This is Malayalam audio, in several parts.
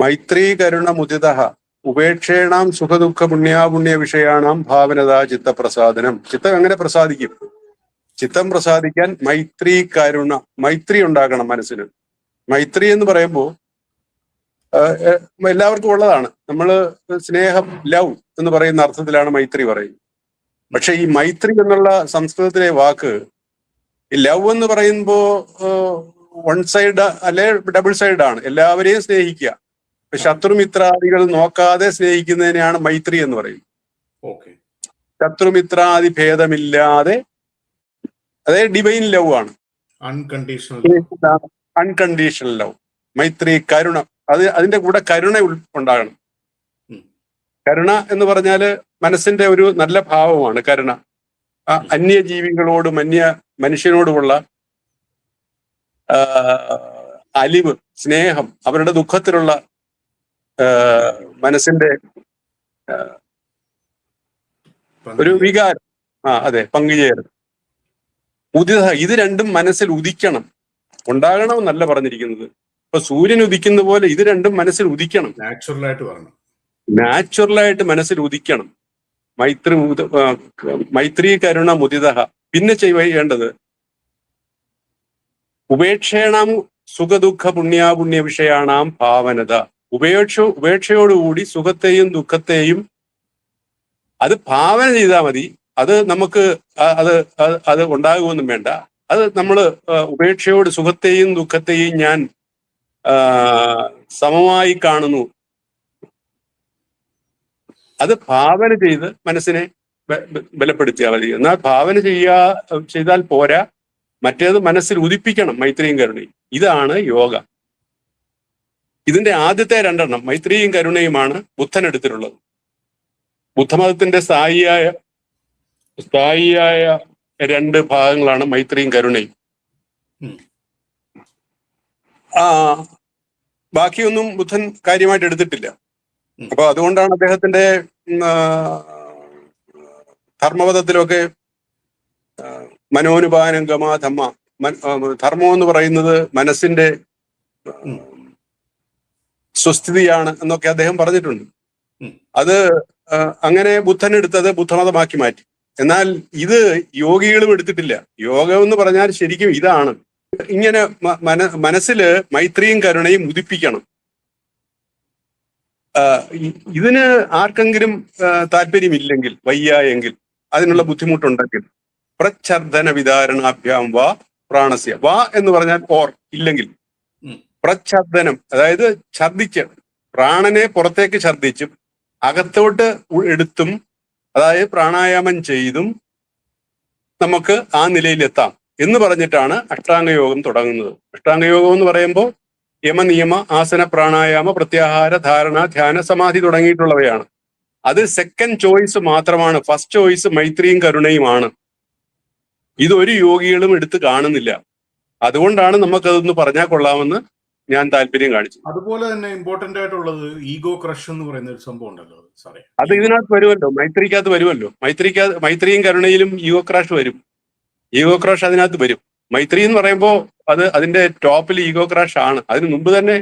മൈത്രീ കരുണ മുദിത ഉപേക്ഷേണാം സുഖദുഃഖ പുണ്യാപുണ്യ വിഷയാണാം ഭാവനതാ ചിത്തപ്രസാദനം. ചിത്തം എങ്ങനെ പ്രസാദിക്കും? ചിത്തം പ്രസാദിക്കാൻ മൈത്രീ കരുണ, മൈത്രി ഉണ്ടാകണം മനസ്സിന്. മൈത്രി എന്ന് പറയുമ്പോൾ എല്ലാവർക്കും ഉള്ളതാണ്. നമ്മള് സ്നേഹം, ലവ് എന്ന് പറയുന്ന അർത്ഥത്തിലാണ് മൈത്രി പറയുന്നത്. പക്ഷെ ഈ മൈത്രി എന്നുള്ള സംസ്കൃതത്തിലെ വാക്ക്, ഈ ലവ് എന്ന് പറയുമ്പോ വൺ സൈഡ് അല്ലെ ഡബിൾ സൈഡാണ്. എല്ലാവരെയും സ്നേഹിക്കുക, ശത്രുമിത്രാദികൾ നോക്കാതെ സ്നേഹിക്കുന്നതിനെയാണ് മൈത്രി എന്ന് പറയുന്നത്. ശത്രുമിത്രാദി ഭേദമില്ലാതെ, അതായത് ഡിവൈൻ ലവ് ആണ്, അൺകണ്ടീഷണൽ ലവ്. മൈത്രി കരുണ, അതിന്റെ കൂടെ കരുണ ഉണ്ടാകണം. കരുണ എന്ന് പറഞ്ഞാല് മനസ്സിന്റെ ഒരു നല്ല ഭാവമാണ് കരുണ. അന്യജീവികളോടും മനുഷ്യനോടുമുള്ള അലിവ്, സ്നേഹം, അവരുടെ ദുഃഖത്തിലുള്ള മനസ്സിന്റെ ഒരു വികാരം, അതെ, പങ്കുചേരൽ. ഇത് രണ്ടും മനസ്സിൽ ഉദിക്കണം. ഉണ്ടാകണം എന്നല്ല പറഞ്ഞിരിക്കുന്നത്. ഇപ്പൊ സൂര്യൻ ഉദിക്കുന്ന പോലെ ഇത് രണ്ടും മനസ്സിൽ ഉദിക്കണം. നാച്ചുറലായിട്ട് മനസ്സിൽ ഉദിക്കണം. മൈത്രി കരുണ മുദിത. പിന്നെ ചെയ്യേണ്ടത് ഉപേക്ഷേണാം സുഖദുഃഖ പുണ്യാപുണ്യ വിഷയാണാം ഭാവനത. ഉപേക്ഷയോടുകൂടി സുഖത്തെയും ദുഃഖത്തെയും അത് ഭാവന ചെയ്താൽ മതി. അത് നമുക്ക് അത് ഉണ്ടാകുമെന്നും വേണ്ട. അത് നമ്മൾ ഉപേക്ഷയോട് സുഖത്തെയും ദുഃഖത്തെയും ഞാൻ സമമായി കാണുന്നു, അത് ഭാവന ചെയ്ത് മനസ്സിനെ ബലപ്പെടുത്തിയാൽ മതി. എന്നാൽ ഭാവന ചെയ്താൽ പോരാ, മറ്റേത് മനസ്സിൽ ഉദിപ്പിക്കണം, മൈത്രിയും കരുണയും. ഇതാണ് യോഗ. ഇതിന്റെ ആദ്യത്തെ രണ്ടെണ്ണം, മൈത്രിയും കരുണയുമാണ് ബുദ്ധൻ എടുത്തിട്ടുള്ളത്. ബുദ്ധമതത്തിന്റെ സ്ഥായിയായ രണ്ട് ഭാഗങ്ങളാണ് മൈത്രിയും കരുണയും. ബാക്കിയൊന്നും ബുദ്ധൻ കാര്യമായിട്ട് എടുത്തിട്ടില്ല. അപ്പൊ അതുകൊണ്ടാണ് അദ്ദേഹത്തിന്റെ ധർമ്മപദത്തിലൊക്കെ മനോനുപാനം ഗമാധമ്മ, ധർമ്മം എന്ന് പറയുന്നത് മനസ്സിന്റെ സ്വസ്ഥിതിയാണ് എന്നൊക്കെ അദ്ദേഹം പറഞ്ഞിട്ടുണ്ട്. അത് അങ്ങനെ ബുദ്ധൻ എടുത്തത് ബുദ്ധമതമാക്കി മാറ്റി. എന്നാൽ ഇത് യോഗികളും എടുത്തിട്ടില്ല. യോഗം എന്ന് പറഞ്ഞാൽ ശരിക്കും ഇതാണ്. ഇങ്ങനെ മനസ്സില് മൈത്രിയും കരുണയും ഉദിപ്പിക്കണം. ഇതിന് ആർക്കെങ്കിലും താല്പര്യമില്ലെങ്കിൽ, വയ്യായെങ്കിൽ, അതിനുള്ള ബുദ്ധിമുട്ടുണ്ടെങ്കിൽ പ്രച്ഛർദന വിധാരണാഭ്യാം വാ പ്രാണസ്യ. വാ എന്ന് പറഞ്ഞാൽ ഓർ, ഇല്ലെങ്കിൽ പ്രച്ഛർദനം, അതായത് ഛർദിച്ച്, പ്രാണനെ പുറത്തേക്ക് ഛർദിച്ചും അകത്തോട്ട് എടുത്തും, അതായത് പ്രാണായാമം ചെയ്തും നമുക്ക് ആ നിലയിലെത്താം എന്ന് പറഞ്ഞിട്ടാണ് അഷ്ടാംഗയോഗം തുടങ്ങുന്നത്. അഷ്ടാംഗയോഗം എന്ന് പറയുമ്പോൾ യമനിയമ ആസന പ്രാണായാമ പ്രത്യാഹാര ധാരണ ധ്യാന സമാധി തുടങ്ങിയിട്ടുള്ളവയാണ്. അത് സെക്കൻഡ് ചോയ്സ് മാത്രമാണ്. ഫസ്റ്റ് ചോയ്സ് മൈത്രിയും കരുണയുമാണ്. ഇതൊരു യോഗികളും എടുത്ത് കാണുന്നില്ല. അതുകൊണ്ടാണ് നമുക്കതൊന്ന് പറഞ്ഞാൽ കൊള്ളാമെന്ന് ഞാൻ താല്പര്യം കാണിച്ചു. അതുപോലെ തന്നെ ഇമ്പോർട്ടന്റ് ആയിട്ടുള്ളത് ഈഗോ ക്രഷ് എന്ന് പറയുന്ന ഒരു സംഭവം ഉണ്ടല്ലോ സാറേ. അത് ഇതിനകത്ത് വരുമല്ലോ, മൈത്രിക്കകത്ത് വരുമല്ലോ. മൈത്രിയും കരുണയിലും ഈഗോ ക്രാഷ് വരും. ഈഗോ ക്രാഷ് അതിനകത്ത് വരും. മൈത്രി എന്ന് പറയുമ്പോൾ അതിന്റെ ടോപ്പിൽ ഈഗോ ക്രാഷ് ആണ്. അതിന് മുമ്പ് തന്നെ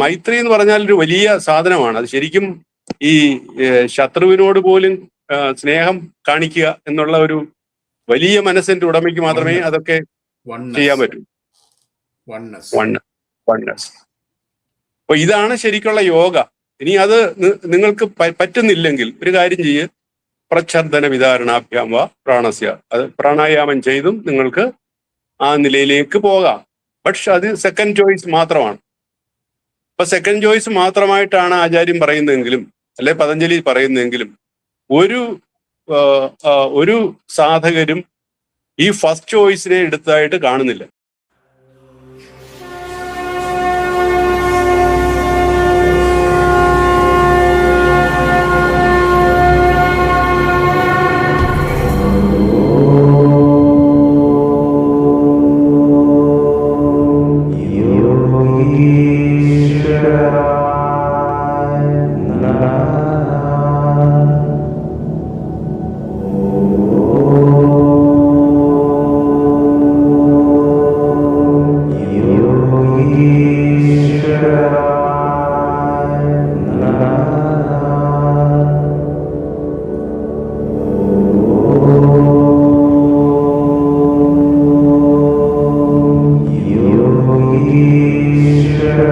മൈത്രി എന്ന് പറഞ്ഞാൽ ഒരു വലിയ സാധനമാണ്. അത് ശരിക്കും ഈ ശത്രുവിനോട് പോലും സ്നേഹം കാണിക്കുക എന്നുള്ള ഒരു വലിയ മനസ്സിന്റെ ഉടമയ്ക്ക് മാത്രമേ അതൊക്കെ ചെയ്യാൻ പറ്റൂ. വൺനെസ്. അപ്പൊ ഇതാണ് ശരിക്കുള്ള യോഗ. ഇനി അത് നിങ്ങൾക്ക് പറ്റുന്നില്ലെങ്കിൽ ഒരു കാര്യം ചെയ്യ്, പ്രച്ഛർദന വിധാരണാഭ്യാം വാ പ്രാണസ്യ. അത് പ്രാണായാമം ചെയ്തും നിങ്ങൾക്ക് ആ നിലയിലേക്ക് പോകാം. പക്ഷെ അത് സെക്കൻഡ് ചോയ്സ് മാത്രമാണ്. അപ്പൊ സെക്കൻഡ് ചോയ്സ് മാത്രമായിട്ടാണ് ആചാര്യം പറയുന്നതെങ്കിലും, അല്ലെ പതഞ്ജലി പറയുന്നതെങ്കിലും, ഒരു സാധകരും ഈ ഫസ്റ്റ് ചോയ്സിനെ എടുത്തതായിട്ട് കാണുന്നില്ല. സാറേ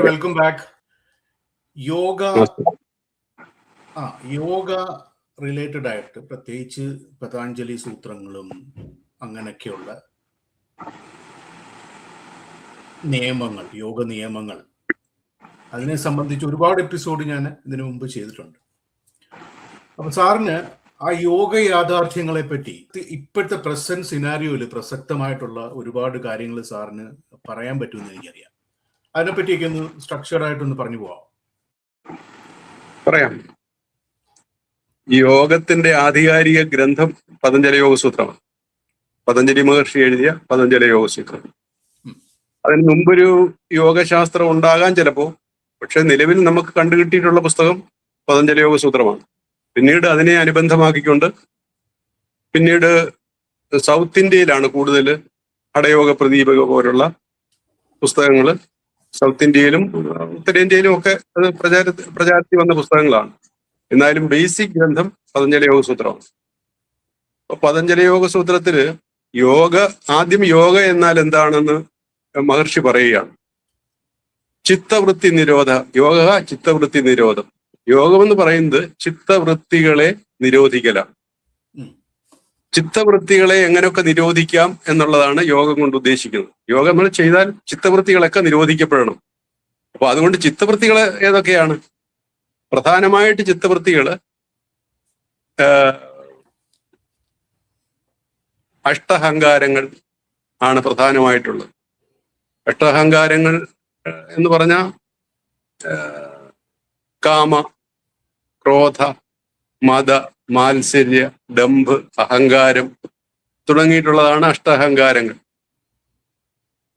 welcome back. Yoga yoga related ആയിട്ട് പ്രത്യേകിച്ച് പതഞ്ജലി സൂത്രങ്ങളും അങ്ങനെയൊക്കെയുള്ള നിയമങ്ങൾ, യോഗ നിയമങ്ങൾ, അതിനെ സംബന്ധിച്ച് ഒരുപാട് എപ്പിസോഡ് ഞാൻ ഇതിനു മുമ്പ് ചെയ്തിട്ടുണ്ട്. അപ്പൊ സാറിന് ആ യോഗ യാഥാർത്ഥ്യങ്ങളെ പറ്റി ഇപ്പോഴത്തെ പ്രസന്റ് സിനാരിയോയിൽ പ്രസക്തമായിട്ടുള്ള ഒരുപാട് കാര്യങ്ങൾ സാറിന് പറയാൻ പറ്റുമെന്ന് എനിക്കറിയാം. അതിനെപ്പറ്റിയൊക്കെ ഒന്ന് സ്ട്രക്ചർഡ് ആയിട്ടൊന്ന് പറഞ്ഞു പോവാം. പറയാം. യോഗത്തിന്റെ ആധികാരിക ഗ്രന്ഥം പതഞ്ജലി യോഗസൂത്രമാണ്. പതഞ്ജലി മഹർഷി എഴുതിയ പതഞ്ജലി യോഗസൂത്രം. അതിന് മുമ്പൊരു യോഗശാസ്ത്രം ഉണ്ടാകാൻ ചിലപ്പോ, പക്ഷെ നിലവിൽ നമുക്ക് കണ്ടുകിട്ടിയിട്ടുള്ള പുസ്തകം പതഞ്ജലി യോഗസൂത്രമാണ്. പിന്നീട് അതിനെ അനുബന്ധമാക്കിക്കൊണ്ട് പിന്നീട് സൗത്ത് ഇന്ത്യയിലാണ് കൂടുതൽ ഹഠയോഗ പ്രദീപക പോലുള്ള പുസ്തകങ്ങൾ സൗത്ത് ഇന്ത്യയിലും ഉത്തരേന്ത്യയിലും ഒക്കെ അത് പ്രചാരത്തിൽ വന്ന പുസ്തകങ്ങളാണ്. എന്നാലും ബേസിക് ഗ്രന്ഥം പതഞ്ജലി യോഗസൂത്രമാണ്. അപ്പൊ പതഞ്ജലി യോഗസൂത്രത്തില് ആദ്യം യോഗ എന്നാൽ എന്താണെന്ന് മഹർഷി പറയുകയാണ്. ചിത്തവൃത്തി നിരോധ യോഗ, ചിത്തവൃത്തി നിരോധം. യോഗം എന്ന് പറയുന്നത് ചിത്തവൃത്തികളെ നിരോധിക്കലാണ്. ചിത്തവൃത്തികളെ എങ്ങനെയൊക്കെ നിരോധിക്കാം എന്നുള്ളതാണ് യോഗം കൊണ്ട് ഉദ്ദേശിക്കുന്നത്. യോഗം നമ്മൾ ചെയ്താൽ ചിത്തവൃത്തികളൊക്കെ നിരോധിക്കപ്പെടണം. അപ്പൊ അതുകൊണ്ട് ചിത്തവൃത്തികൾ ഏതൊക്കെയാണ്? പ്രധാനമായിട്ട് ചിത്തവൃത്തികള് അഷ്ടഹങ്കാരങ്ങൾ ആണ് പ്രധാനമായിട്ടുള്ളത്. അഷ്ടഹങ്കാരങ്ങൾ എന്ന് പറഞ്ഞാൽ കാമ, ക്രോധ, മത, മാത്സര്യ, ദമ്പ്, അഹങ്കാരം തുടങ്ങിയിട്ടുള്ളതാണ് അഷ്ടഹങ്കാരങ്ങൾ.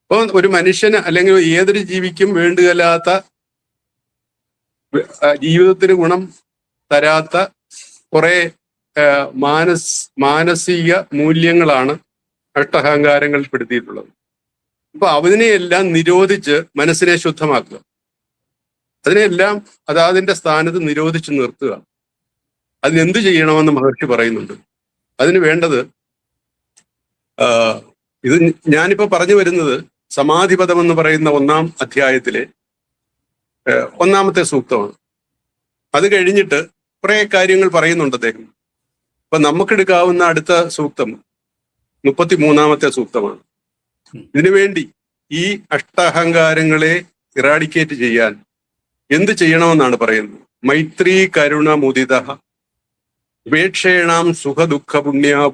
അപ്പോൾ ഒരു മനുഷ്യന് അല്ലെങ്കിൽ ഏതൊരു ജീവിക്കും വേണ്ടുകല്ലാത്ത, ജീവിതത്തിന് ഗുണം തരാത്ത കുറെ മാനസിക മൂല്യങ്ങളാണ് അഷ്ടഹങ്കാരങ്ങൾ പെടുത്തിയിട്ടുള്ളത്. അപ്പൊ അതിനെയെല്ലാം നിരോധിച്ച് മനസ്സിനെ ശുദ്ധമാക്കുക, അതിനെല്ലാം അതാതിന്റെ സ്ഥാനത്ത് നിരോധിച്ച് നിർത്തുക. അതിനെന്ത് ചെയ്യണമെന്ന് മഹർഷി പറയുന്നുണ്ട്. അതിന് വേണ്ടത് ഇത് ഞാനിപ്പോ പറഞ്ഞു വരുന്നത് സമാധിപദം എന്ന് പറയുന്ന 1-ാം അധ്യായത്തിലെ 1-ാമത്തെ സൂക്തമാണ്. അത് കഴിഞ്ഞിട്ട് കുറെ കാര്യങ്ങൾ പറയുന്നുണ്ട് അദ്ദേഹം. അപ്പൊ നമുക്കെടുക്കാവുന്ന അടുത്ത സൂക്തം 33-ാമത്തെ സൂക്തമാണ്. ഇതിനുവേണ്ടി ഈ അഷ്ടഹങ്കാരങ്ങളെ ഇറാഡിക്കേറ്റ് ചെയ്യാൻ എന്ത് ചെയ്യണമെന്നാണ് പറയുന്നത്. മൈത്രീ കരുണ മുദിത ഉപേക്ഷേണാം സുഖ ദുഃഖ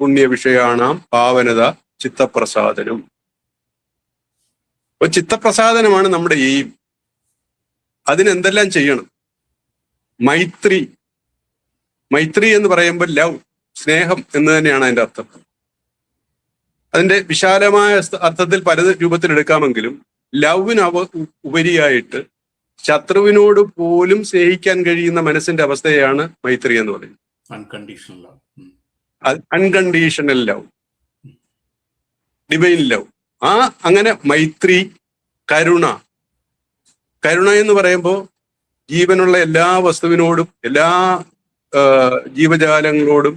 പുണ്യ വിഷയാണാം പാവനത ചിത്തപ്രസാദനം. അപ്പൊ ചിത്തപ്രസാദനമാണ് നമ്മുടെ എയിം. അതിനെന്തെല്ലാം ചെയ്യണം? മൈത്രി എന്ന് പറയുമ്പോൾ ലവ്, സ്നേഹം എന്ന് തന്നെയാണ് അതിന്റെ അർത്ഥം. അതിന്റെ വിശാലമായ അർത്ഥത്തിൽ പല രൂപത്തിൽ എടുക്കാമെങ്കിലും ലവിന് ഉപരിയായിട്ട് ശത്രുവിനോട് പോലും സ്നേഹിക്കാൻ കഴിയുന്ന മനസ്സിന്റെ അവസ്ഥയാണ് മൈത്രി എന്ന് പറയുന്നത്. Unconditional love, divine love. അങ്ങനെ മൈത്രി, കരുണ എന്ന് പറയുമ്പോൾ ജീവനുള്ള എല്ലാ വസ്തുവിനോടും എല്ലാ ജീവജാലങ്ങളോടും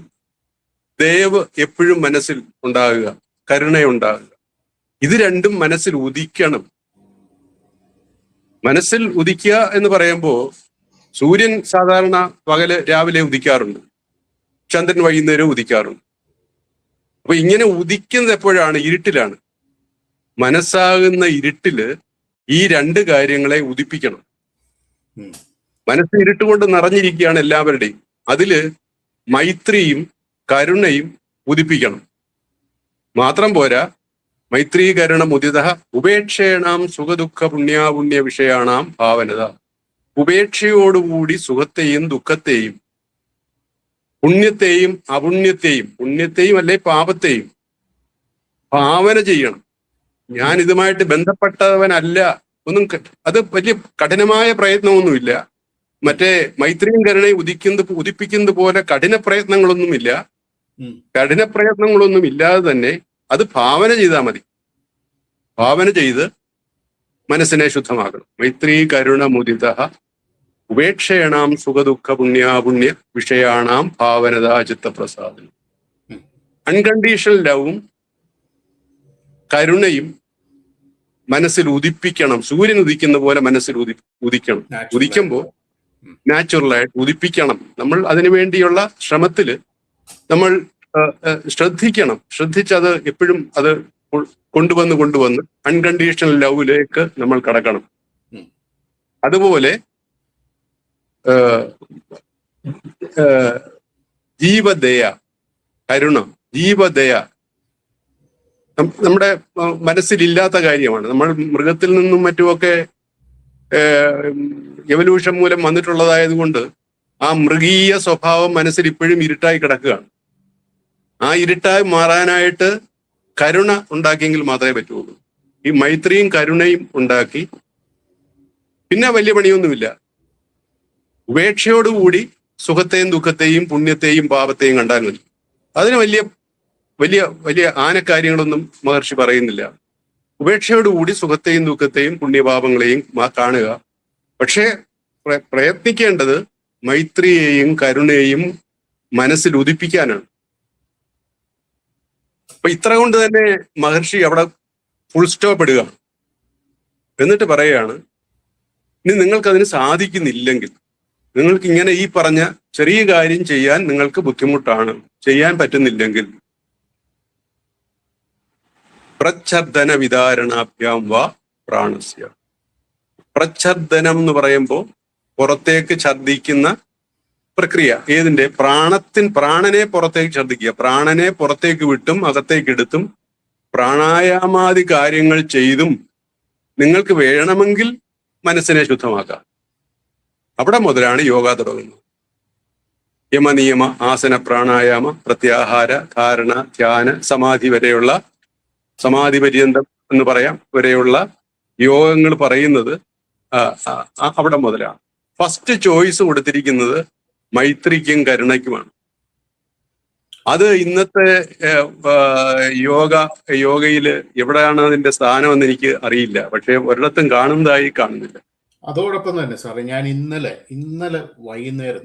ദയവ് എപ്പോഴും മനസ്സിൽ ഉണ്ടാകുക, കരുണയുണ്ടാകുക. ഇത് രണ്ടും മനസ്സിൽ ഉദിക്കണം. മനസ്സിൽ ഉദിക്കുക എന്ന് പറയുമ്പോൾ സൂര്യൻ സാധാരണ രാവിലെ ഉദിക്കാറുണ്ട്, ചന്ദ്രൻ വൈകുന്നേരം ഉദിക്കാറുണ്ട്. അപ്പൊ ഇങ്ങനെ ഉദിക്കുന്നത് എപ്പോഴാണ്? ഇരുട്ടിലാണ്. മനസ്സാകുന്ന ഇരുട്ടില് ഈ രണ്ട് കാര്യങ്ങളെ ഉദിപ്പിക്കണം. മനസ്സ് ഇരുട്ടുകൊണ്ട് നിറഞ്ഞിരിക്കുകയാണ് എല്ലാവരുടെയും. അതില് മൈത്രിയും കരുണയും ഉദിപ്പിക്കണം. മാത്രം പോരാ, മൈത്രീ കരുണ മുദിത ഉപേക്ഷേണാം സുഖദുഃഖ പുണ്യ വിഷയാണാം ഭാവനത. ഉപേക്ഷയോടുകൂടി സുഖത്തെയും ദുഃഖത്തെയും പുണ്യത്തെയും പുണ്യത്തെയും അല്ലെ പാപത്തെയും ഭാവന ചെയ്യണം. ഞാൻ ഇതുമായിട്ട് ബന്ധപ്പെട്ടവനല്ല, ഒന്നും. അത് വലിയ കഠിനമായ പ്രയത്നമൊന്നുമില്ല. മറ്റേ മൈത്രിയും കരുണയും ഉദിപ്പിക്കുന്നത് പോലെ കഠിന പ്രയത്നങ്ങളൊന്നുമില്ല. കഠിന പ്രയത്നങ്ങളൊന്നും ഇല്ലാതെ തന്നെ അത് ഭാവന ചെയ്താൽ മതി. ഭാവന ചെയ്ത് മനസ്സിനെ ശുദ്ധമാക്കണം. മൈത്രീ കരുണ മുദിത ഉപേക്ഷേണാം സുഖദുഃഖ പുണ്യാപുണ്യ വിഷയാണാം ഭാവനതാ ചിത്തപ്രസാദനം. അൺകണ്ടീഷണൽ ലവും കരുണയും മനസ്സിൽ ഉദിപ്പിക്കണം. സൂര്യൻ ഉദിക്കുന്ന പോലെ മനസ്സിൽ ഉദിക്കണം. ഉദിക്കുമ്പോൾ നാച്ചുറലായിട്ട് ഉദിപ്പിക്കണം. നമ്മൾ അതിനു വേണ്ടിയുള്ള ശ്രമത്തില് നമ്മൾ ശ്രദ്ധിക്കണം. ശ്രദ്ധിച്ചത് എപ്പോഴും അത് കൊണ്ടുവന്ന് അൺകണ്ടീഷണൽ ലവിലേക്ക് നമ്മൾ കടക്കണം. അതുപോലെ ജീവദയ, കരുണ, ജീവദയ നമ്മുടെ മനസ്സിലില്ലാത്ത കാര്യമാണ്. നമ്മൾ മൃഗത്തിൽ നിന്നും മറ്റുമൊക്കെ എവല്യൂഷൻ മൂലം വന്നിട്ടുള്ളതായത് കൊണ്ട് ആ മൃഗീയ സ്വഭാവം മനസ്സിൽ ഇപ്പോഴും ഇരുട്ടായി കിടക്കുകയാണ്. ആ ഇരുട്ടായി മാറാനായിട്ട് കരുണ ഉണ്ടാക്കിയെങ്കിൽ മാത്രമേ പറ്റുള്ളൂ. ഈ മൈത്രിയും കരുണയും ഉണ്ടാക്കി പിന്നെ വലിയ പണിയൊന്നുമില്ല. ഉപേക്ഷയോടുകൂടി സുഖത്തെയും ദുഃഖത്തെയും പുണ്യത്തെയും പാപത്തെയും കണ്ടാൽ മതി. അതിന് വലിയ വലിയ വലിയ ആനക്കാര്യങ്ങളൊന്നും മഹർഷി പറയുന്നില്ല. ഉപേക്ഷയോടുകൂടി സുഖത്തെയും ദുഃഖത്തെയും പുണ്യപാപങ്ങളെയും കാണുക. പക്ഷേ പ്രയത്നിക്കേണ്ടത് മൈത്രിയെയും കരുണയെയും മനസ്സിൽ ഉദിപ്പിക്കാനാണ്. അപ്പൊ ഇത്ര കൊണ്ട് തന്നെ മഹർഷി അവിടെ ഫുൾ സ്റ്റോപ്പ് ഇടുക. എന്നിട്ട് പറയുകയാണ്, ഇനി നിങ്ങൾക്കതിന് സാധിക്കുന്നില്ലെങ്കിൽ, നിങ്ങൾക്ക് ഇങ്ങനെ ഈ പറഞ്ഞ ചെറിയ കാര്യം ചെയ്യാൻ നിങ്ങൾക്ക് ബുദ്ധിമുട്ടാണ്, ചെയ്യാൻ പറ്റുന്നില്ലെങ്കിൽ പ്രച്ഛർദ്ദന വിതാരണാഭ്യാം വാ പ്രാണസ്യ. പ്രച്ഛർദ്ദനം എന്ന് പറയുമ്പോൾ പുറത്തേക്ക് ഛർദ്ദിക്കുന്ന പ്രക്രിയ. ഏതിന്റെ? പ്രാണനെ പുറത്തേക്ക് ഛർദ്ദിക്കുക. പ്രാണനെ പുറത്തേക്ക് വിട്ടും അകത്തേക്ക് എടുത്തും പ്രാണായാമാദി കാര്യങ്ങൾ ചെയ്തും നിങ്ങൾക്ക് വേണമെങ്കിൽ മനസ്സിനെ ശുദ്ധമാക്കാം. അവിടെ മുതലാണ് യോഗ തുടങ്ങുന്നത്. യമനിയമ ആസന പ്രാണായാമ പ്രത്യാഹാര ധാരണ ധ്യാന സമാധി വരെയുള്ള, സമാധി പര്യന്തം എന്ന് പറയാം, വരെയുള്ള യോഗങ്ങൾ പറയുന്നത് അവിടെ മുതലാണ്. ഫസ്റ്റ് ചോയ്സ് കൊടുത്തിരിക്കുന്നത് മൈത്രിക്കും അത് ഇന്നത്തെ യോഗയിൽ എവിടെയാണ് അതിന്റെ സ്ഥാനമെന്ന് എനിക്ക് അറിയില്ല. പക്ഷെ ഒരിടത്തും കാണുന്നില്ല. അതോടൊപ്പം തന്നെ സാറേ, ഞാൻ ഇന്നലെ വൈകുന്നേരം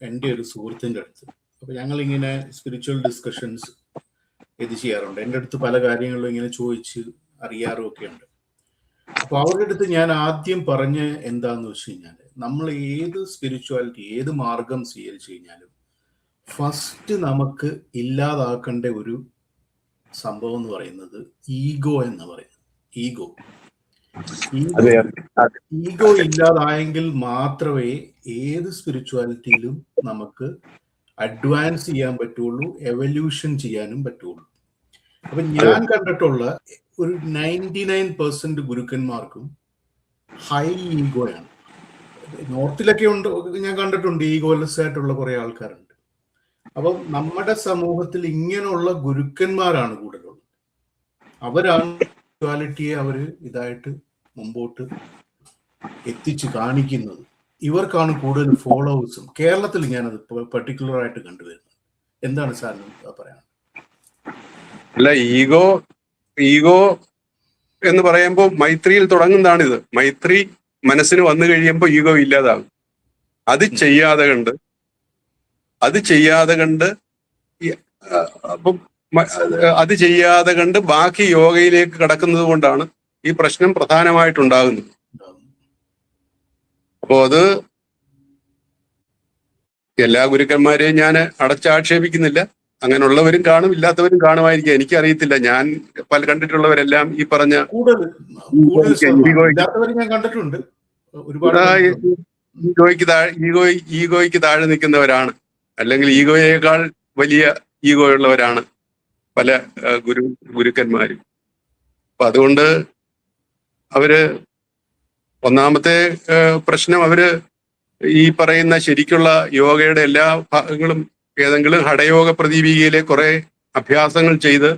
എൻ്റെ ഒരു സുഹൃത്തിന്റെ അടുത്ത്, അപ്പൊ ഞങ്ങൾ ഇങ്ങനെ സ്പിരിച്വൽ ഡിസ്കഷൻസ് ഇത് ചെയ്യാറുണ്ട്. എൻ്റെ അടുത്ത് പല കാര്യങ്ങളിലും ഇങ്ങനെ ചോദിച്ച് അറിയാറും ഒക്കെ ഉണ്ട്. അപ്പൊ അവരുടെ അടുത്ത് ഞാൻ ആദ്യം പറഞ്ഞ് എന്താന്ന് വെച്ച് കഴിഞ്ഞാൽ, നമ്മൾ ഏത് സ്പിരിച്വാലിറ്റി, ഏത് മാർഗം സ്വീകരിച്ചു കഴിഞ്ഞാലും ഫസ്റ്റ് നമുക്ക് ഇല്ലാതാക്കേണ്ട ഒരു സംഭവം എന്ന് പറയുന്നത് ഈഗോ എന്ന് പറയുന്നത്. ഈഗോ ഇല്ലാതായെങ്കിൽ മാത്രമേ ഏത് സ്പിരിച്വാലിറ്റിയിലും നമുക്ക് അഡ്വാൻസ് ചെയ്യാൻ പറ്റുള്ളൂ, എവല്യൂഷൻ ചെയ്യാനും പറ്റുള്ളൂ. അപ്പൊ ഞാൻ കണ്ടിട്ടുള്ള ഒരു 99% ഗുരുക്കന്മാർക്കും ഹൈ ഈഗോയാണ്. നോർത്തിലൊക്കെ ഉണ്ട്, ഞാൻ കണ്ടിട്ടുണ്ട് ഈഗോലെസ് ആയിട്ടുള്ള കുറെ ആൾക്കാരുണ്ട്. അപ്പം നമ്മുടെ സമൂഹത്തിൽ ഇങ്ങനെയുള്ള ഗുരുക്കന്മാരാണ് കൂടുതലുള്ളത്. അവരാണ് സ്പിരിച്വാലിറ്റിയെ അവര് ഇതായിട്ട് മുമ്പോട്ട് എത്തിച്ച് കാണിക്കുന്നത്. ഇവർക്കാണ് കൂടുതൽ ഫോളോവേഴ്സും. കേരളത്തിൽ ഞാനത് പർട്ടിക്കുലർ ആയിട്ട് കണ്ടുവരുന്നത്. എന്താണ് സാറിന് പറയാൻ? അല്ല, ഈഗോ എന്ന് പറയുമ്പോൾ മൈത്രിയിൽ തുടങ്ങുന്നതാണിത്. മൈത്രി മനസ്സിന് വന്നു കഴിയുമ്പോൾ ഈഗോ ഇല്ലാതാകും. അത് ചെയ്യാതെ കണ്ട് ബാക്കി യോഗയിലേക്ക് കടക്കുന്നത് കൊണ്ടാണ് ഈ പ്രശ്നം പ്രധാനമായിട്ടുണ്ടാകുന്നത്. അപ്പോ അത് എല്ലാ ഗുരുക്കന്മാരെയും ഞാൻ അടച്ചാക്ഷേപിക്കുന്നില്ല. അങ്ങനെയുള്ളവരും കാണും, ഇല്ലാത്തവരും കാണുമായിരിക്കും. എനിക്കറിയത്തില്ല. ഞാൻ കണ്ടിട്ടുള്ളവരെല്ലാം ഈ പറഞ്ഞ ഈഗോയ്ക്ക് താഴെ നിൽക്കുന്നവരാണ്. അല്ലെങ്കിൽ ഈഗോയേക്കാൾ വലിയ ഈഗോ ഉള്ളവരാണ് പല ഗുരുക്കന്മാരും. അപ്പൊ അതുകൊണ്ട് അവര് ഒന്നാമത്തെ പ്രശ്നം, അവര് ഈ പറയുന്ന ശരിക്കുള്ള യോഗയുടെ എല്ലാ ഭാഗങ്ങളും ഏതെങ്കിലും ഹഠയോഗ പ്രദീപികയിലെ കുറെ അഭ്യാസങ്ങൾ ചെയ്ത്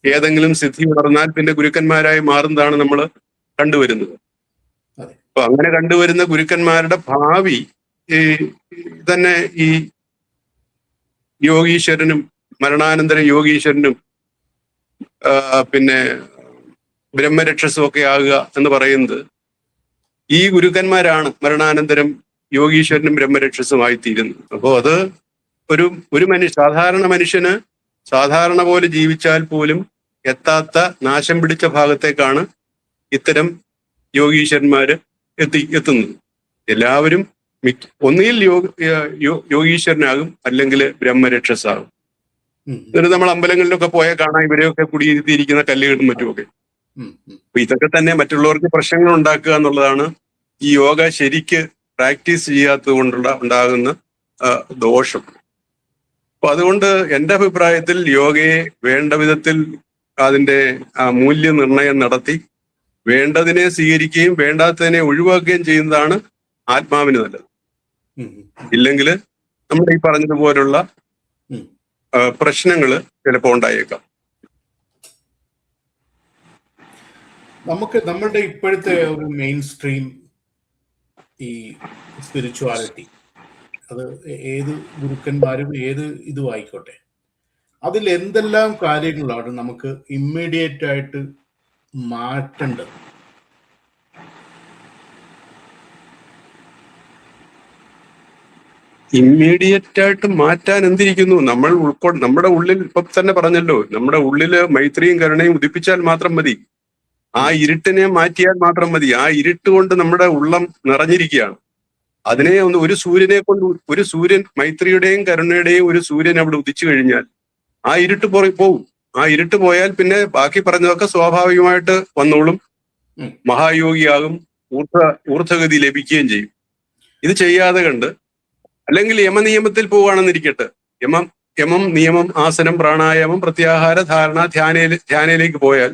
ഏതെങ്കിലും സിദ്ധി വളർന്നാൽ പിന്നെ ഗുരുക്കന്മാരായി മാറുന്നതാണ് നമ്മൾ കണ്ടുവരുന്നത്. അപ്പൊ അങ്ങനെ കണ്ടുവരുന്ന ഗുരുക്കന്മാരുടെ ഭാവി തന്നെ ഈ യോഗീശ്വരനും മരണാനന്തര യോഗീശ്വരനും പിന്നെ ബ്രഹ്മരക്ഷസും ഒക്കെ ആകുക എന്ന് പറയുന്നത് ഈ ഗുരുക്കന്മാരാണ് മരണാനന്തരം യോഗീശ്വരനും ബ്രഹ്മരക്ഷസുമായി തീരുന്നു. അപ്പോൾ അത് ഒരു സാധാരണ മനുഷ്യന് സാധാരണ പോലെ ജീവിച്ചാൽ പോലും എത്താത്ത നാശം പിടിച്ച ഭാഗത്തേക്കാണ് ഇത്തരം യോഗീശ്വരന്മാര് എത്തുന്നത്. എല്ലാവരും ഒന്നുകിൽ യോഗീശ്വരനാകും, അല്ലെങ്കിൽ ബ്രഹ്മരക്ഷസാകും. എന്നിട്ട് നമ്മൾ അമ്പലങ്ങളിലൊക്കെ പോയാൽ കാണാം ഇവരെയൊക്കെ കുടിയിരുത്തിയിരിക്കുന്ന കല്ലുകളും മറ്റുമൊക്കെ. അപ്പൊ ഇതൊക്കെ തന്നെ മറ്റുള്ളവർക്ക് പ്രശ്നങ്ങൾ ഉണ്ടാക്കുക എന്നുള്ളതാണ് ഈ യോഗ ശരിക്ക് പ്രാക്ടീസ് ചെയ്യാത്തത് കൊണ്ടുള്ള ഉണ്ടാകുന്ന ദോഷം. അപ്പൊ അതുകൊണ്ട് എൻ്റെ അഭിപ്രായത്തിൽ യോഗയെ വേണ്ട വിധത്തിൽ അതിന്റെ മൂല്യനിർണയം നടത്തി വേണ്ടതിനെ സ്വീകരിക്കുകയും വേണ്ടാത്തതിനെ ഒഴിവാക്കുകയും ചെയ്യുന്നതാണ് ആത്മാവിന് നല്ലത്. ഇല്ലെങ്കിൽ നമ്മൾ ഈ പറഞ്ഞതുപോലുള്ള പ്രശ്നങ്ങൾ ചിലപ്പോൾ ഉണ്ടായേക്കാം. നമുക്ക് നമ്മളുടെ ഇപ്പോഴത്തെ ഒരു മെയിൻ സ്ട്രീം ഈ സ്പിരിച്വാലിറ്റി, അത് ഏത് ഗുരുക്കന്മാരും ഏത് ഇതും ആയിക്കോട്ടെ, അതിൽ എന്തെല്ലാം കാര്യങ്ങളാണ് നമുക്ക് ഇമ്മീഡിയറ്റ് ആയിട്ട് മാറ്റേണ്ടത്? ഇമ്മീഡിയറ്റ് ആയിട്ട് മാറ്റാൻ എന്തിരിക്കുന്നു? നമ്മുടെ ഉള്ളിൽ ഇപ്പൊ തന്നെ പറഞ്ഞല്ലോ, നമ്മുടെ ഉള്ളില് മൈത്രിയും കരുണയും ഉദിപ്പിച്ചാൽ മാത്രം മതി. ആ ഇരുട്ടിനെ മാറ്റിയാൽ മാത്രം മതി. ആ ഇരുട്ട് കൊണ്ട് നമ്മുടെ ഉള്ളം നിറഞ്ഞിരിക്കുകയാണ്. അതിനെ ഒരു സൂര്യൻ മൈത്രിയുടെയും കരുണയുടെയും ഒരു സൂര്യൻ അവിടെ ഉദിച്ചു കഴിഞ്ഞാൽ ആ ഇരുട്ട് പോവും. ആ ഇരുട്ട് പോയാൽ പിന്നെ ബാക്കി പറഞ്ഞതൊക്കെ സ്വാഭാവികമായിട്ട് വന്നോളും. മഹായോഗിയാകും, ഊർധ്വഗതി ലഭിക്കുകയും ചെയ്യും. ഇത് ചെയ്യാതെ കണ്ട്, അല്ലെങ്കിൽ യമനിയമത്തിൽ പോവുകയാണെന്നിരിക്കട്ടെ, യമം നിയമം ആസനം പ്രാണായാമം പ്രത്യാഹാര ധാരണ ധ്യാനയിലേക്ക് പോയാൽ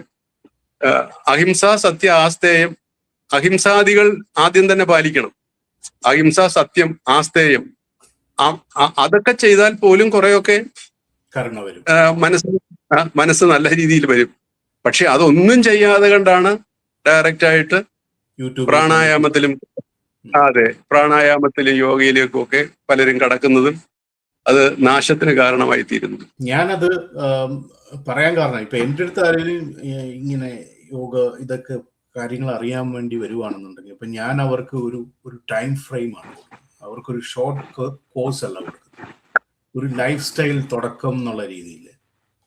അഹിംസ സത്യ ആസ്തേയം, അഹിംസാദികൾ ആദ്യം തന്നെ പാലിക്കണം. അഹിംസ സത്യം ആസ്തേയം, അതൊക്കെ ചെയ്താൽ പോലും കുറെയൊക്കെ മനസ്സ് നല്ല രീതിയിൽ വരും. പക്ഷെ അതൊന്നും ചെയ്യാതെ കണ്ടാണ് ഡയറക്റ്റ് ആയിട്ട് പ്രാണായാമത്തിലും യോഗയിലേക്കും ഒക്കെ പലരും കടക്കുന്നതും അത് നാശത്തിന് കാരണമായി തീരുന്നു. ഞാനത് പറയാൻ കാരണം, ഇപ്പൊ എൻ്റെ അടുത്ത് ആരെങ്കിലും ഇങ്ങനെ യോഗ ഇതൊക്കെ കാര്യങ്ങൾ അറിയാൻ വേണ്ടി വരുവാണെന്നുണ്ടെങ്കിൽ, ഇപ്പൊ ഞാൻ അവർക്ക് ഒരു ടൈം ഫ്രെയിമാണ് കൊടുക്കുന്നത്. അവർക്കൊരു ഷോർട്ട് കോഴ്സ് അല്ല കൊടുക്കുന്നത്, ഒരു ലൈഫ് സ്റ്റൈൽ തുടക്കം എന്നുള്ള രീതിയിൽ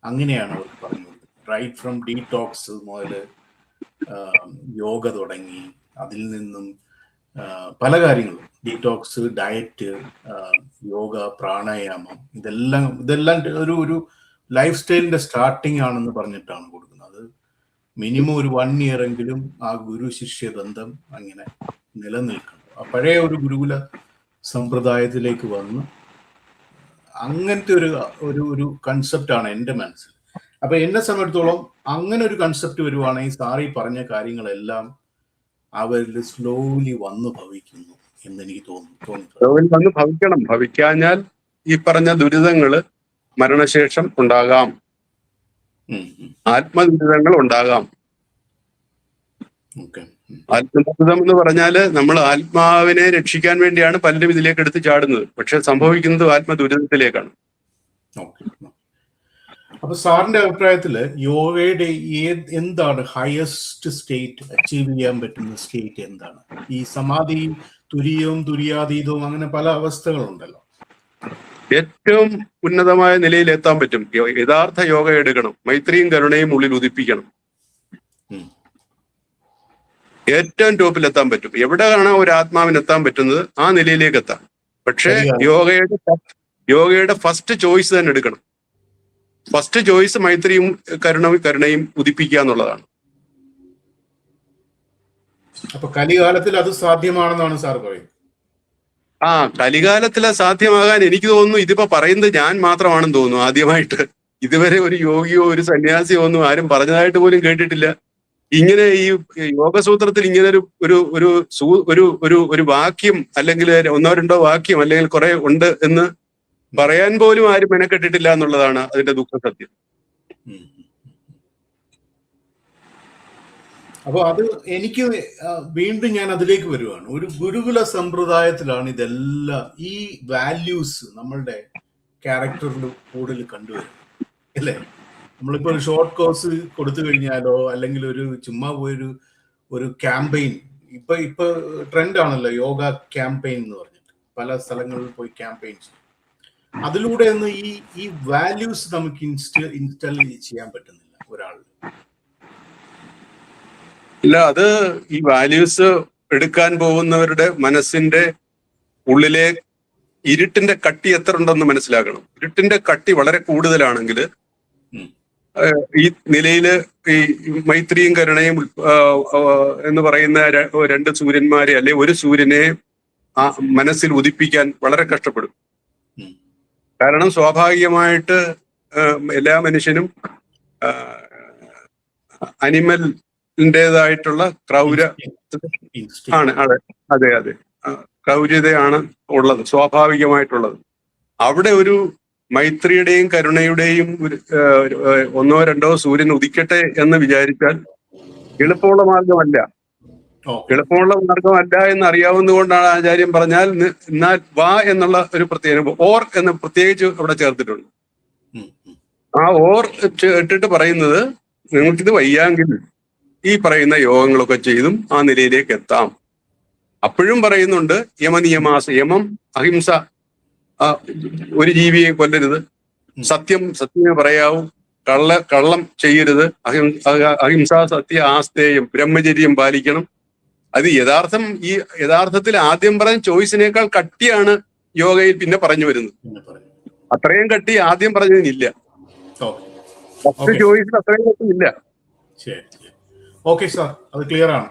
അങ്ങനെയാണ് അവർക്ക് പറഞ്ഞു കൊടുക്കുന്നത്. റൈറ്റ് ഫ്രം ഡീടോക്സ് മുതൽ യോഗ തുടങ്ങി, അതിൽ നിന്നും പല കാര്യങ്ങളും, ഡീടോക്സ്, ഡയറ്റ്, യോഗ, പ്രാണായാമം, ഇതെല്ലാം ഒരു ലൈഫ് സ്റ്റൈലിന്റെ സ്റ്റാർട്ടിങ് ആണെന്ന് പറഞ്ഞിട്ടാണ് കൊടുക്കുന്നത്. അത് മിനിമം ഒരു 1 year എങ്കിലും ആ ഗുരു ശിഷ്യ ബന്ധം അങ്ങനെ നിലനിൽക്കണം. ആ പഴയ ഒരു ഗുരുകുല സമ്പ്രദായത്തിലേക്ക് വന്ന് അങ്ങനത്തെ ഒരു കൺസെപ്റ്റാണ് എൻ്റെ മനസ്സിൽ. അപ്പൊ എന്നെ സംബന്ധിച്ചിടത്തോളം അങ്ങനെ ഒരു കൺസെപ്റ്റ് വരുവാണെങ്കിൽ സാറി പറഞ്ഞ കാര്യങ്ങളെല്ലാം അവരിൽ സ്ലോലി വന്ന് ഭവിക്കുന്നു എന്നെനിക്ക് തോന്നുന്നു. ഭവിക്കാഞ്ഞാൽ ഈ പറഞ്ഞ ദുരിതങ്ങള് മരണശേഷം ഉണ്ടാകാം, ആത്മദുരിതങ്ങൾ ഉണ്ടാകാം. ആത്മദുരിതം എന്ന് പറഞ്ഞാല് നമ്മൾ ആത്മാവിനെ രക്ഷിക്കാൻ വേണ്ടിയാണ് പലരും ഇതിലേക്ക് എടുത്ത് ചാടുന്നത്. പക്ഷെ സംഭവിക്കുന്നത് ആത്മദുരിതത്തിലേക്കാണ്. അപ്പൊ സാറിന്റെ അഭിപ്രായത്തില് യോഗയുടെ എന്താണ് ഹയസ്റ്റ് സ്റ്റേറ്റ് അച്ചീവ് ചെയ്യാൻ പറ്റുന്ന സ്റ്റേറ്റ് എന്താണ്? ഈ സമാധി, തുര്യവും തുര്യാതീതവും, അങ്ങനെ പല അവസ്ഥകളുണ്ടല്ലോ. ഏറ്റവും ഉന്നതമായ നിലയിൽ എത്താൻ പറ്റും. യഥാർത്ഥ യോഗ എടുക്കണം, മൈത്രിയും കരുണയും ഉള്ളിൽ ഉദിപ്പിക്കണം, ഏറ്റവും ടോപ്പിൽ എത്താൻ പറ്റും. എവിടെയാണ് ഒരു ആത്മാവിന് എത്താൻ പറ്റുന്നത് ആ നിലയിലേക്ക് എത്താം. പക്ഷേ യോഗയുടെ ഫസ്റ്റ് ചോയ്സ് തന്നെ എടുക്കണം. ഫസ്റ്റ് ചോയ്സ് മൈത്രിയും കരുണയും ഉദിപ്പിക്കുക എന്നുള്ളതാണ്. അപ്പൊ കലികാലത്തിൽ അത് സാധ്യമാണെന്നാണ് സാർ പറയുന്നത്? കലികാലത്തിൽ സാധ്യമാകാൻ എനിക്ക് തോന്നുന്നു ഇതിപ്പോ പറയുന്നത് ഞാൻ മാത്രമാണെന്ന് തോന്നുന്നു. ആദ്യമായിട്ട് ഇതുവരെ ഒരു യോഗിയോ ഒരു സന്യാസിയോ ഒന്നും ആരും പറഞ്ഞതായിട്ട് പോലും കേട്ടിട്ടില്ല. ഇങ്ങനെ ഈ യോഗസൂത്രത്തിൽ ഇങ്ങനെ ഒരു വാക്യം, അല്ലെങ്കിൽ 1-2 വാക്യം, അല്ലെങ്കിൽ കുറെ ഉണ്ട് എന്ന് പറയാൻ പോലും ആരും മെനക്കെട്ടിട്ടില്ല എന്നുള്ളതാണ് അതിന്റെ ദുഃഖസത്യം. അപ്പൊ അത് എനിക്ക് വീണ്ടും ഞാൻ അതിലേക്ക് വരുവാണ്. ഒരു ഗുരുകുല സമ്പ്രദായത്തിലാണ് ഇതെല്ലാം, ഈ വാല്യൂസ് നമ്മളുടെ ക്യാരക്ടറിൽ കൂടുതൽ കണ്ടുവരുന്നത് അല്ലേ? നമ്മളിപ്പോ ഒരു ഷോർട്ട് കോഴ്സ് കൊടുത്തു കഴിഞ്ഞാലോ, അല്ലെങ്കിൽ ചുമ്മാ പോയൊരു ക്യാമ്പയിൻ, ഇപ്പൊ ട്രെൻഡ് ആണല്ലോ യോഗ ക്യാമ്പയിൻ എന്ന് പറഞ്ഞിട്ട്. പല സ്ഥലങ്ങളിൽ പോയി ക്യാമ്പയിൻ ചെയ്യും. അതിലൂടെ ഒന്നും ഈ വാല്യൂസ് നമുക്ക് ഇൻസ്റ്റാൾ ചെയ്യാൻ പറ്റുന്നില്ല ഒരാളിൽ. ഇല്ല, അത് ഈ വാല്യൂസ് എടുക്കാൻ പോകുന്നവരുടെ മനസ്സിന്റെ ഉള്ളിലെ ഇരുട്ടിന്റെ കട്ടി എത്ര ഉണ്ടെന്ന് മനസ്സിലാക്കണം. ഇരുട്ടിന്റെ കട്ടി വളരെ കൂടുതലാണെങ്കിൽ ഈ നിലയില് ഈ മൈത്രിയും കരുണയും എന്ന് പറയുന്ന രണ്ട് സൂര്യന്മാരെ അല്ലെ ഒരു സൂര്യനെ ആ മനസ്സിൽ ഉദിപ്പിക്കാൻ വളരെ കഷ്ടപ്പെടും. കാരണം സ്വാഭാവികമായിട്ട് എല്ലാ മനുഷ്യനും അനിമലിൻ്റെതായിട്ടുള്ള ക്രൗര ആണ്. അതെ അതെ ക്രൗര്യതയാണ് ഉള്ളത്, സ്വാഭാവികമായിട്ടുള്ളത്. അവിടെ ഒരു മൈത്രിയുടെയും കരുണയുടെയും ഒന്നോ രണ്ടോ സൂര്യൻ ഉദിക്കട്ടെ എന്ന് വിചാരിച്ചാൽ എളുപ്പമുള്ള മാർഗമല്ല. എളുപ്പമുള്ള മാർഗമല്ല എന്ന് അറിയാവുന്നതുകൊണ്ടാണ് ആചാര്യം പറഞ്ഞാൽ എന്നാൽ വാ എന്നുള്ള ഒരു പ്രത്യേക ഓർ എന്ന് പ്രത്യേകിച്ച് അവിടെ ചേർത്തിട്ടുണ്ട്. ആ ഓർ ഇട്ടിട്ട് പറയുന്നത് നിങ്ങൾക്കിത് വയ്യാങ്കിൽ ഈ പറയുന്ന യോഗങ്ങളൊക്കെ ചെയ്തും ആ നിലയിലേക്ക് എത്താം. അപ്പോഴും പറയുന്നുണ്ട് യമനിയമാസ, യമം അഹിംസ, ഒരു ജീവിയെ കൊല്ലരുത്, സത്യമേ പറയാവൂ, കള്ളം ചെയ്യരുത്, അഹിംസ സത്യ ആസ്തേയം, ബ്രഹ്മചര്യം പാലിക്കണം. അത് യഥാർത്ഥത്തിൽ ആദ്യം പറഞ്ഞ ചോയ്സിനേക്കാൾ കട്ടിയാണ് യോഗയിൽ പിന്നെ പറഞ്ഞു വരുന്നത്. അത്രയും കട്ടി ആദ്യം പറഞ്ഞതിനില്ല, ഫസ്റ്റ് ചോയ്സിൽ അത്രയും കട്ടി ഇല്ല. ഓക്കെ സാർ, അത് ക്ലിയർ ആണ്.